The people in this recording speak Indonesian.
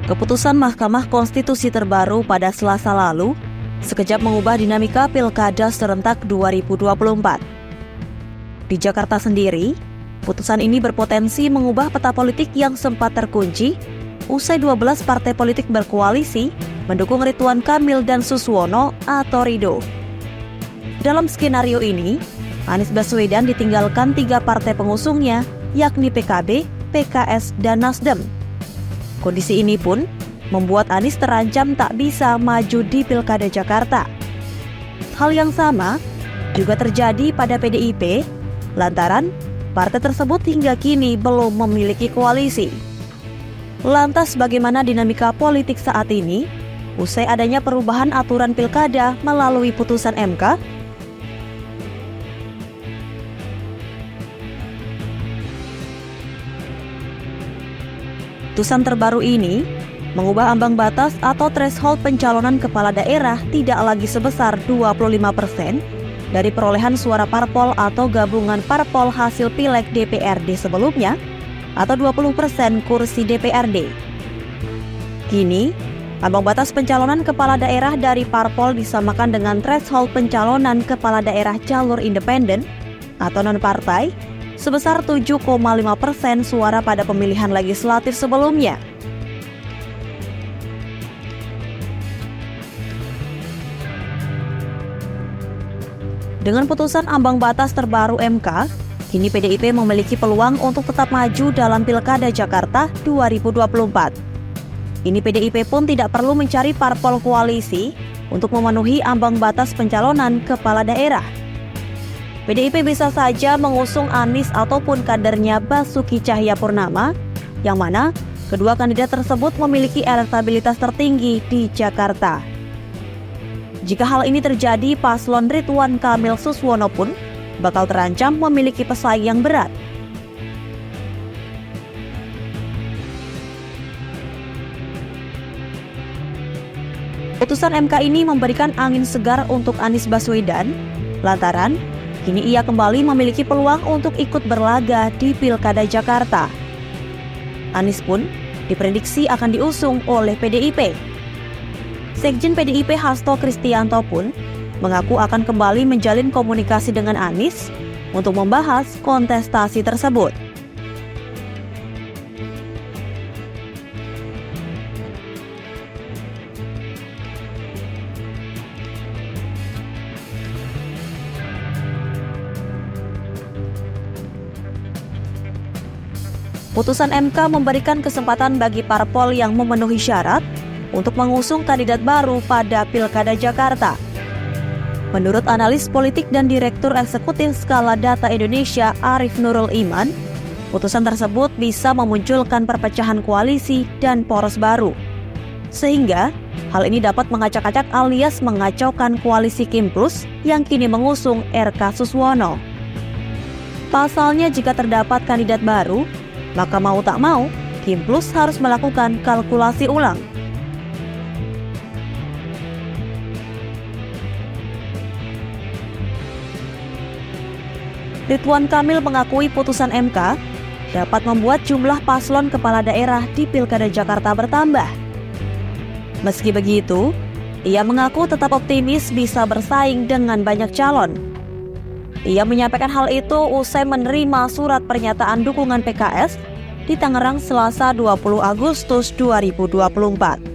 Keputusan Mahkamah Konstitusi terbaru pada Selasa lalu sekejap mengubah dinamika Pilkada serentak 2024. Di Jakarta sendiri, putusan ini berpotensi mengubah peta politik yang sempat terkunci usai 12 partai politik berkoalisi mendukung Ridwan Kamil dan Suswono atau Ridho. Dalam skenario ini, Anies Baswedan ditinggalkan 3 partai pengusungnya, yakni PKB, PKS, dan Nasdem. Kondisi ini pun membuat Anies terancam tak bisa maju di Pilkada Jakarta. Hal yang sama juga terjadi pada PDIP, lantaran partai tersebut hingga kini belum memiliki koalisi. Lantas bagaimana dinamika politik saat ini, usai adanya perubahan aturan Pilkada melalui putusan MK? Putusan terbaru ini mengubah ambang batas atau threshold pencalonan kepala daerah tidak lagi sebesar 25% dari perolehan suara parpol atau gabungan parpol hasil pileg DPRD sebelumnya atau 20% kursi DPRD. Kini, ambang batas pencalonan kepala daerah dari parpol disamakan dengan threshold pencalonan kepala daerah jalur independen atau non-partai sebesar 7,5% suara pada pemilihan legislatif sebelumnya. Dengan putusan ambang batas terbaru MK, kini PDIP memiliki peluang untuk tetap maju dalam Pilkada Jakarta 2024. Ini PDIP pun tidak perlu mencari parpol koalisi untuk memenuhi ambang batas pencalonan kepala daerah. PDIP bisa saja mengusung Anies ataupun kadernya Basuki Cahayapurnama, yang mana kedua kandidat tersebut memiliki elektabilitas tertinggi di Jakarta. Jika hal ini terjadi, paslon Ridwan Kamil Suswono pun bakal terancam memiliki pesaing yang berat. Putusan MK ini memberikan angin segar untuk Anies Baswedan, lantaran kini ia kembali memiliki peluang untuk ikut berlaga di Pilkada Jakarta. Anies pun diprediksi akan diusung oleh PDIP. Sekjen PDIP Hasto Kristianto pun mengaku akan kembali menjalin komunikasi dengan Anies untuk membahas kontestasi tersebut. Putusan MK memberikan kesempatan bagi parpol yang memenuhi syarat untuk mengusung kandidat baru pada Pilkada Jakarta. Menurut analis politik dan Direktur Eksekutif Skala Data Indonesia Arief Nurul Iman, putusan tersebut bisa memunculkan perpecahan koalisi dan poros baru. Sehingga hal ini dapat mengacak-acak alias mengacaukan koalisi Kim Plus yang kini mengusung RK Suswono. Pasalnya jika terdapat kandidat baru, maka mau tak mau, Kim Plus harus melakukan kalkulasi ulang. Ridwan Kamil mengakui putusan MK dapat membuat jumlah paslon kepala daerah di Pilkada Jakarta bertambah. Meski begitu, ia mengaku tetap optimis bisa bersaing dengan banyak calon. Ia menyampaikan hal itu usai menerima surat pernyataan dukungan PKS di Tangerang Selasa 20 Agustus 2024.